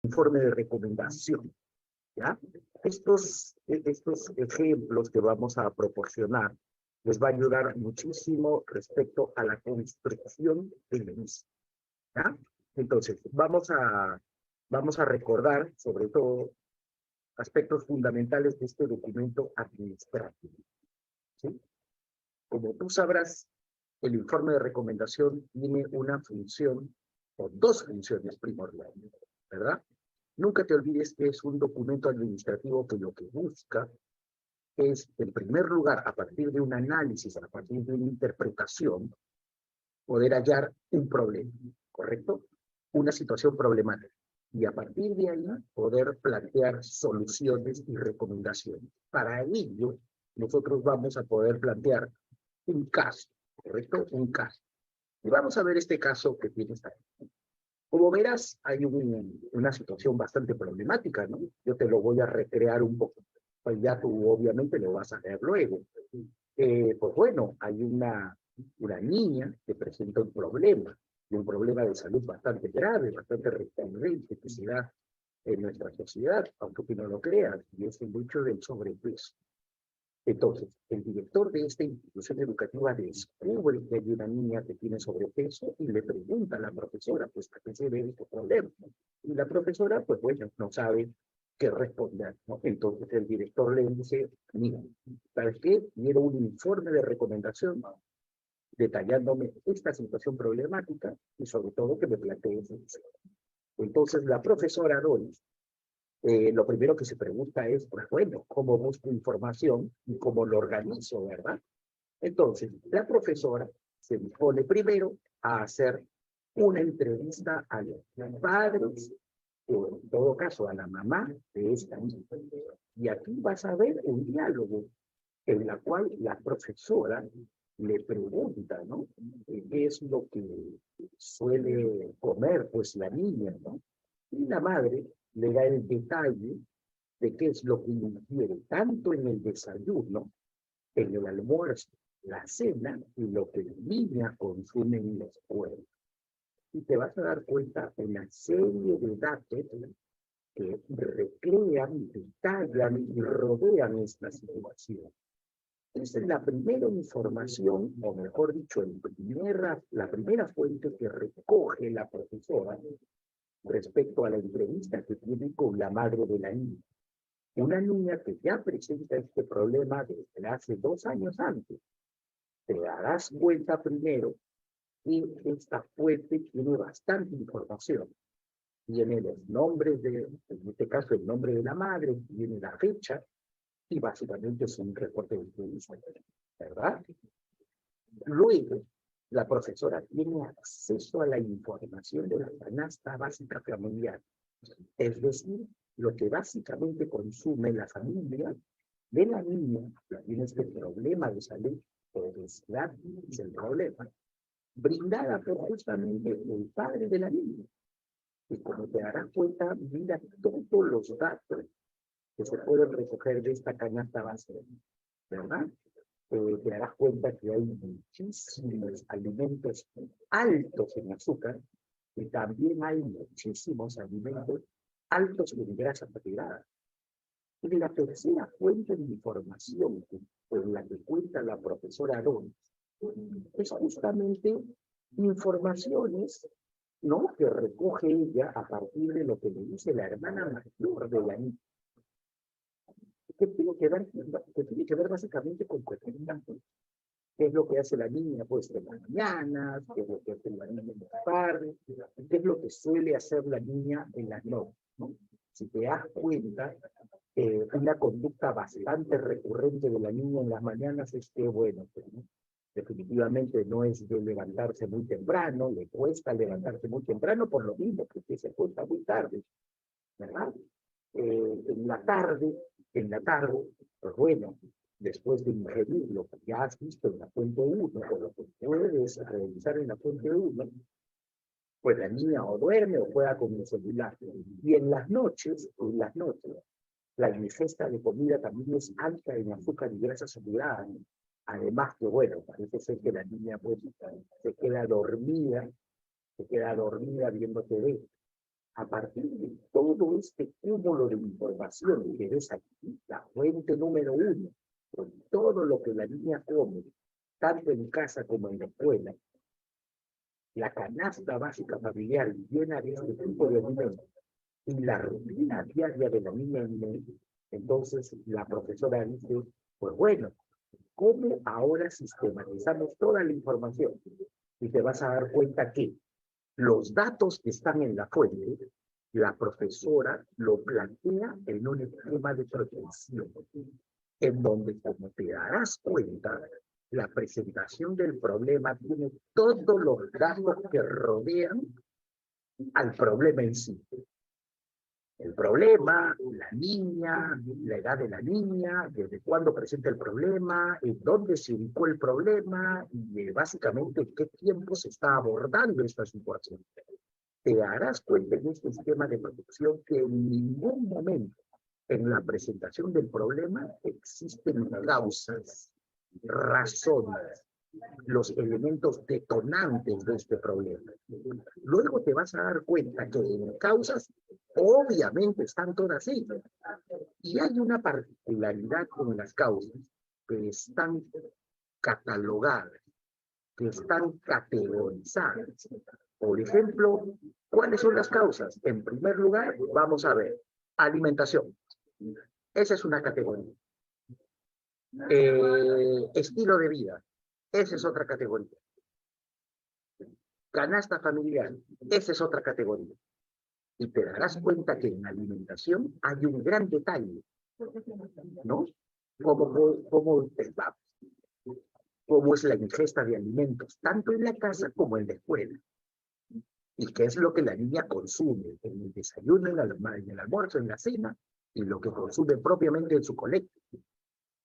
informe de recomendación, ¿ya? Estos ejemplos que vamos a proporcionar les va a ayudar muchísimo respecto a la construcción del mismo, ¿ya? Entonces, vamos a recordar, sobre todo, aspectos fundamentales de este documento administrativo, ¿sí? Como tú sabrás, el informe de recomendación tiene una función, o dos funciones primordiales, ¿verdad? Nunca te olvides que es un documento administrativo que lo que busca es, en primer lugar, a partir de un análisis, a partir de una interpretación, poder hallar un problema, ¿correcto? Una situación problemática. Y a partir de ahí, poder plantear soluciones y recomendaciones. Para ello, nosotros vamos a poder plantear un caso, ¿correcto? Un caso. Y vamos a ver este caso que tienes ahí. Como verás, hay una situación bastante problemática, ¿no? Yo te lo voy a recrear un poco. Pues ya tú obviamente lo vas a ver luego. Pues bueno, hay una niña que presenta un problema, y un problema de salud bastante grave, bastante recurrente que se da en nuestra sociedad, aunque tú no lo creas, y es el hecho del sobrepeso. Entonces, el director de esta institución educativa descubre que hay una niña que tiene sobrepeso y le pregunta a la profesora, pues, ¿a qué se debe este problema? Y la profesora, pues, bueno, no sabe qué responder, ¿no? Entonces, el director le dice, mira, ¿sabes qué? Quiero un informe de recomendación detallándome esta situación problemática y, sobre todo, que me plantee soluciones. Entonces, la profesora Doris lo primero que se pregunta es, pues bueno, ¿cómo busco información y cómo lo organizo, verdad? Entonces, la profesora se dispone primero a hacer una entrevista a los padres, o en todo caso a la mamá de esta niña. Y aquí vas a ver un diálogo en la cual la profesora le pregunta, ¿no? ¿Qué es lo que suele comer, pues, la niña, ¿no? Y la madre le da el detalle de qué es lo que ingiere, tanto en el desayuno, en el almuerzo, la cena, y lo que la niña consume en la escuela. Y te vas a dar cuenta de una serie de datos que recrean, detallan y rodean esta situación. Esa es la primera información, o mejor dicho, la primera fuente que recoge la profesora respecto a la entrevista que tiene con la madre de la niña. Una niña que ya presenta este problema desde hace 2 años antes. Te darás cuenta primero que esta fuente tiene bastante información. Tiene los nombres en este caso, el nombre de la madre, tiene la fecha, y básicamente es un reporte de entrevista, ¿verdad? Luego, la profesora tiene acceso a la información de la canasta básica familiar, es decir, lo que básicamente consume la familia de la niña que tiene este problema de salud, o de obesidad, es el problema, brindada por justamente el padre de la niña. Y como te darás cuenta, mira todos los datos que se pueden recoger de esta canasta básica, ¿verdad? Te darás cuenta que hay muchísimos alimentos altos en azúcar y también hay muchísimos alimentos altos en grasa saturada. Y la tercera fuente de información en la que cuenta la profesora Aarón es justamente informaciones, ¿no?, que recoge ella a partir de lo que le dice la hermana mayor de la niña, que tiene que ver básicamente con cuestionamiento. ¿Qué es lo que hace la niña, pues, en las mañanas? ¿Qué es lo que hace la niña en las tardes? ¿Qué es lo que suele hacer la niña en las noches, ¿no? Si te das cuenta, una conducta bastante recurrente de la niña en las mañanas es que, bueno, pues, ¿no?, definitivamente no es de levantarse muy temprano, le cuesta levantarse muy temprano por lo mismo, porque se cuesta muy tarde, ¿verdad? En la tarde, pues bueno, después de ingerir lo que ya has visto en la fuente 1, o lo que puedes realizar en la fuente 1, pues la niña o duerme o juega con el celular. Y en las noches, la ingesta de comida también es alta en azúcar y grasas saturadas. Además que, bueno, parece ser que la niña, pues, se queda dormida viendo TV. A partir de todo este cúmulo de información que ves aquí, la fuente número uno, con todo lo que la niña come, tanto en casa como en la escuela, la canasta básica familiar llena de este tipo de alimentos y la rutina diaria de la niña, entonces la profesora dice, pues bueno, ¿cómo ahora sistematizamos toda la información? Y te vas a dar cuenta que los datos que están en la fuente, la profesora lo plantea en un esquema de protección, en donde, como te darás cuenta, la presentación del problema tiene todos los datos que rodean al problema en sí. El problema, la niña, la edad de la niña, desde cuándo presenta el problema, en dónde se ubicó el problema y básicamente qué tiempo se está abordando esta situación. Te darás cuenta en este sistema de protección que en ningún momento en la presentación del problema existen causas, razones, los elementos detonantes de este problema. Luego te vas a dar cuenta que en causas obviamente están todas ellas. Y hay una particularidad con las causas que están catalogadas, que están categorizadas. Por ejemplo, ¿cuáles son las causas? En primer lugar, vamos a ver, alimentación. Esa es una categoría. Estilo de vida. Esa es otra categoría. Canasta familiar. Esa es otra categoría. Y te darás cuenta que en alimentación hay un gran detalle, ¿no? Cómo es la ingesta de alimentos, tanto en la casa como en la escuela. Y qué es lo que la niña consume en el desayuno, en el almuerzo, en la cena, y lo que consume propiamente en su colegio.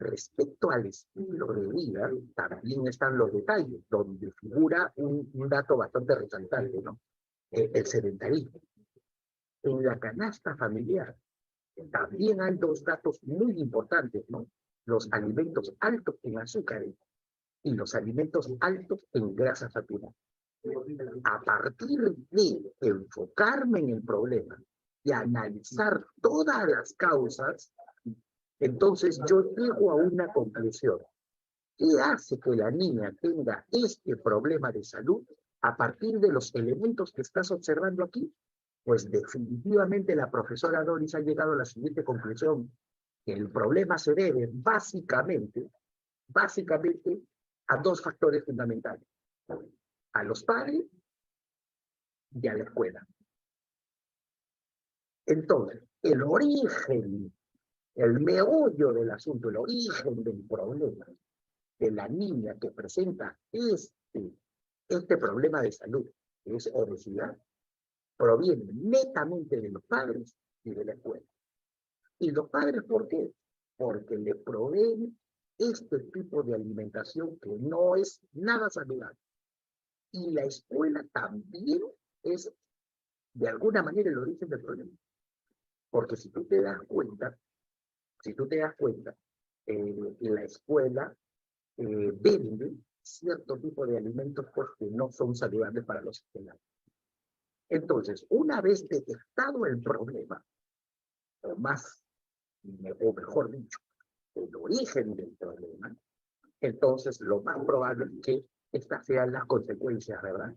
Respecto al estilo de vida, también están los detalles, donde figura un dato bastante resaltante, ¿no? El sedentarismo. En la canasta familiar también hay dos datos muy importantes, ¿no? Los alimentos altos en azúcares y los alimentos altos en grasa saturada. A partir de enfocarme en el problema y analizar todas las causas, entonces yo llego a una conclusión. ¿Qué hace que la niña tenga este problema de salud a partir de los elementos que estás observando aquí? Pues definitivamente la profesora Doris ha llegado a la siguiente conclusión, que el problema se debe básicamente a dos factores fundamentales, a los padres y a la escuela. Entonces, el origen, el meollo del asunto, el origen del problema de la niña que presenta este problema de salud, que es obesidad, proviene netamente de los padres y de la escuela. ¿Y los padres por qué? Porque le proveen este tipo de alimentación que no es nada saludable. Y la escuela también es, de alguna manera, el origen del problema. Porque si tú te das cuenta, la escuela vende cierto tipo de alimentos pues, que no son saludables para los escolares. Entonces, una vez detectado el problema, o mejor dicho, el origen del problema, entonces lo más probable es que estas sean las consecuencias, ¿verdad?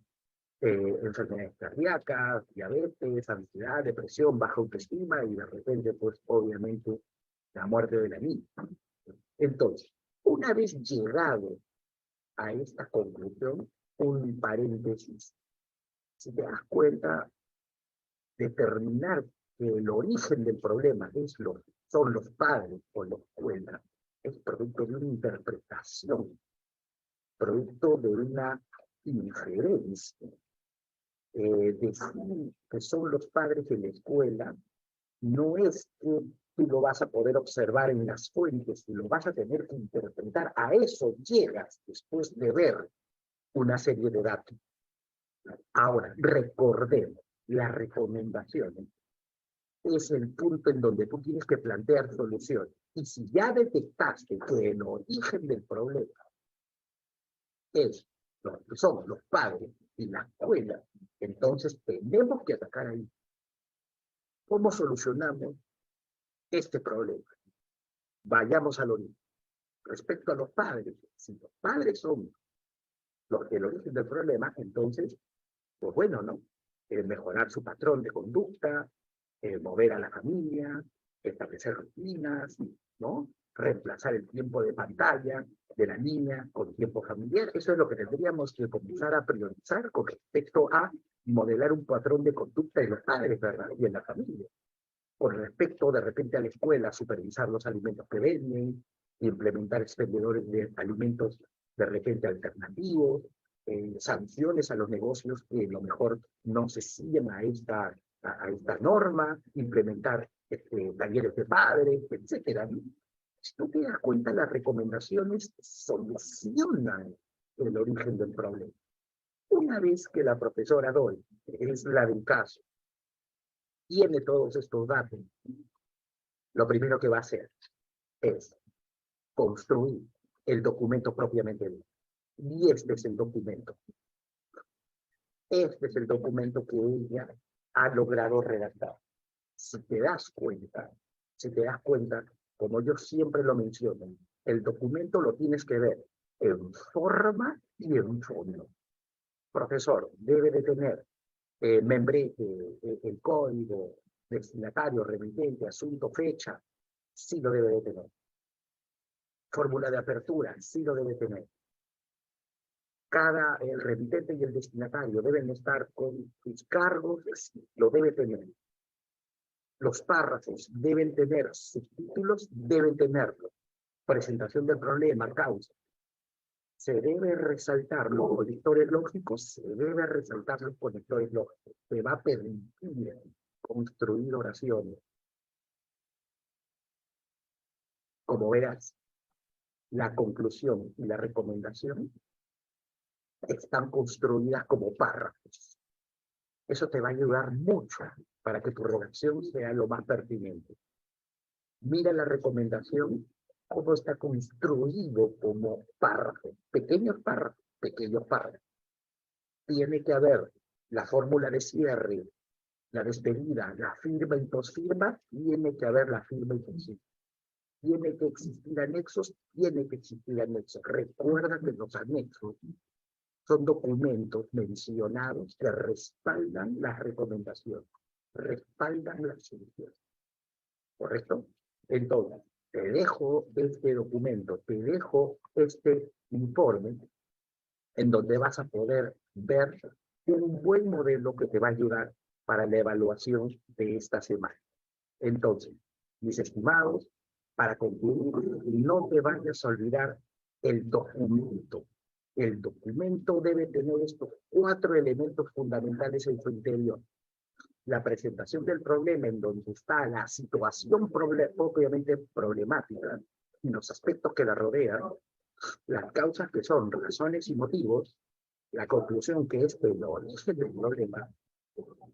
Enfermedades cardíacas, diabetes, ansiedad, depresión, baja autoestima y de repente, pues obviamente, la muerte de la niña. Entonces, una vez llegado a esta conclusión, un paréntesis, si te das cuenta, determinar que el origen del problema son los padres o la escuela, es producto de una interpretación, producto de una injerencia. Decir que son los padres de la escuela no es que tú lo vas a poder observar en las fuentes, tú lo vas a tener que interpretar. A eso llegas después de ver una serie de datos. Ahora, recordemos, las recomendaciones es el punto en donde tú tienes que plantear soluciones. Y si ya detectaste que el origen del problema son los padres y la escuela, entonces tenemos que atacar ahí. ¿Cómo solucionamos este problema? Vayamos al origen. Respecto a los padres, si los padres son el origen del problema, entonces, pues bueno, ¿no? Mejorar su patrón de conducta, mover a la familia, establecer rutinas, ¿no? Reemplazar el tiempo de pantalla de la niña con tiempo familiar. Eso es lo que tendríamos que comenzar a priorizar con respecto a modelar un patrón de conducta en los padres, ¿verdad? Y en la familia. Con respecto, de repente, a la escuela, supervisar los alimentos que venden, implementar expendedores de alimentos de repente alternativos, sanciones a los negocios que a lo mejor no se siguen a esta norma, implementar talleres de padres, etcétera. Si tú te das cuenta, las recomendaciones solucionan el origen del problema. Una vez que la profesora Doy, que es la del caso, tiene todos estos datos, lo primero que va a hacer es construir el documento propiamente dicho. Y este es el documento. Este es el documento que ella ha logrado redactar. Si te das cuenta, como yo siempre lo menciono, el documento lo tienes que ver en forma y en fondo. Profesor, debe de tener membrete, el código, destinatario, remitente, asunto, fecha, sí lo debe de tener. Fórmula de apertura, sí lo debe tener. El remitente y el destinatario deben estar con sus cargos, lo debe tener. Los párrafos deben tener subtítulos, deben tenerlo. Presentación del problema, causa. Se debe resaltar los conectores lógicos, se debe resaltar los conectores lógicos. Te va a permitir construir oraciones. Como verás, la conclusión y la recomendación están construidas como párrafos. Eso te va a ayudar mucho para que tu redacción sea lo más pertinente. Mira la recomendación, cómo está construido como párrafo. Pequeños párrafos, pequeños párrafos. Tiene que haber la fórmula de cierre, la despedida, la firma y posfirma, tiene que haber la firma y posfirma. Tiene que existir anexos, tiene que existir anexos. Recuerda que los anexos son documentos mencionados que respaldan las recomendaciones, respaldan las soluciones. ¿Correcto? Entonces, te dejo este documento, te dejo este informe en donde vas a poder ver un buen modelo que te va a ayudar para la evaluación de esta semana. Entonces, mis estimados, para concluir, no te vayas a olvidar el documento. El documento debe tener estos 4 elementos fundamentales en su interior. La presentación del problema en donde está la situación propiamente problemática y los aspectos que la rodean, las causas que son razones y motivos, la conclusión que es el origen del problema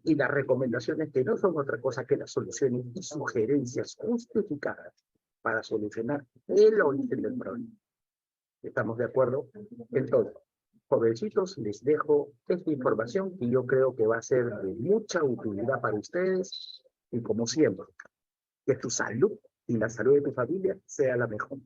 y las recomendaciones que no son otra cosa que las soluciones y sugerencias justificadas para solucionar el origen del problema. ¿Estamos de acuerdo? Entonces, jovencitos, les dejo esta información que yo creo que va a ser de mucha utilidad para ustedes y como siempre, que tu salud y la salud de tu familia sea la mejor.